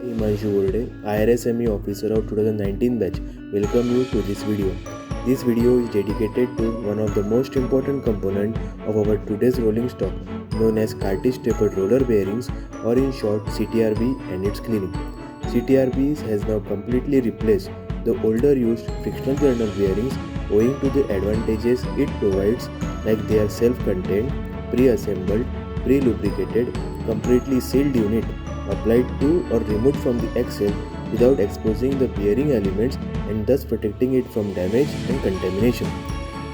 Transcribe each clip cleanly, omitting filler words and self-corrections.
Himanshu Burde, IRSME officer of 2019 batch, welcome you to this video. This video is dedicated to one of the most important component of our today's rolling stock, known as Cartridge tapered roller bearings, or in short CTRB, and its cleaning. CTRBs has now completely replaced the older used frictional journal bearings owing to the advantages it provides, like they are self-contained, pre-assembled, pre-lubricated, completely sealed unit applied to or removed from the axle without exposing the bearing elements and thus protecting it from damage and contamination.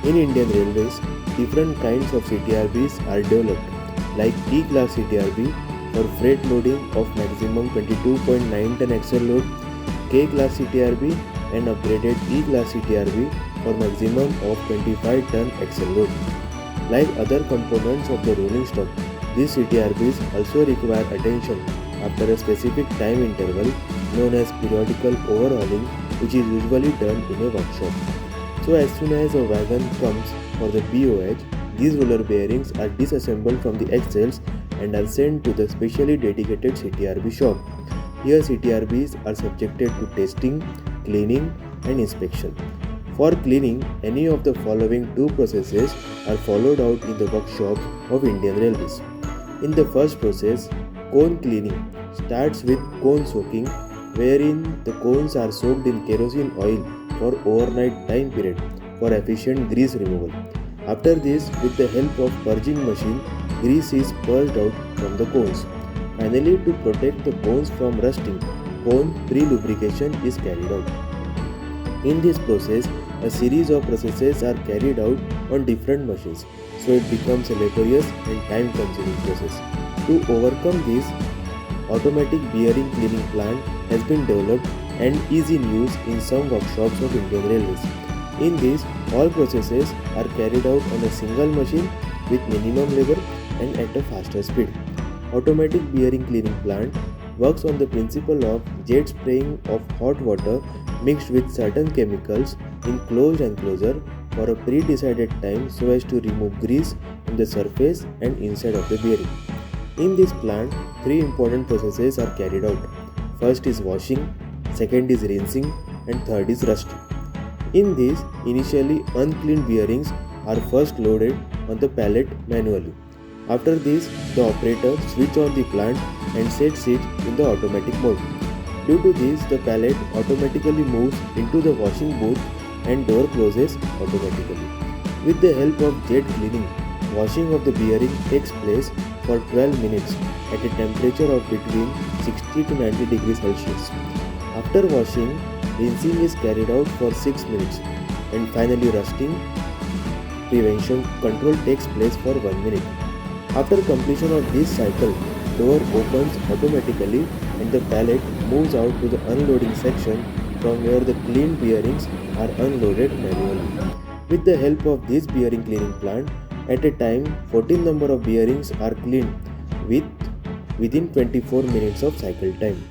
In Indian Railways, different kinds of CTRBs are developed, like E-class CTRB for freight loading of maximum 22.9 ton axle load, K-class CTRB and upgraded E-class CTRB for maximum of 25 ton axle load. Like other components of the rolling stock, these CTRBs also require attention after a specific time interval known as periodical overhauling, which is usually done in a workshop. So as soon as a wagon comes for the BOH, these roller bearings are disassembled from the axles and are sent to the specially dedicated CTRB shop. Here CTRBs are subjected to testing, cleaning and inspection. For cleaning, any of the following two processes are followed out in the workshop of Indian Railways. In the first process, cone cleaning starts with cone soaking, wherein the cones are soaked in kerosene oil for overnight time period for efficient grease removal. After this, with the help of purging machine, grease is purged out from the cones. Finally, to protect the cones from rusting, cone pre-lubrication is carried out. In this process, a series of processes are carried out on different machines, so it becomes a laborious and time-consuming process. To overcome this, automatic bearing cleaning plant has been developed and is in use in some workshops of Indian Railways. In this, all processes are carried out on a single machine with minimum labor and at a faster speed. Automatic bearing cleaning plant works on the principle of jet spraying of hot water mixed with certain chemicals in closed enclosure for a pre-decided time so as to remove grease from the surface and inside of the bearing. In this plant, three important processes are carried out. First is washing, second is rinsing, and third is rusting. In this, initially uncleaned bearings are first loaded on the pallet manually. After this, the operator switches on the plant and sets it in the automatic mode. Due to this, the pallet automatically moves into the washing booth and door closes automatically. With the help of jet cleaning, washing of the bearing takes place for 12 minutes at a temperature of between 60 to 90 degrees Celsius. After washing, rinsing is carried out for 6 minutes, and finally rusting prevention control takes place for 1 minute. After completion of this cycle, door opens automatically and the pallet moves out to the unloading section from where the cleaned bearings are unloaded manually. With the help of this bearing cleaning plant, at a time 14 number of bearings are cleaned within 24 minutes of cycle time.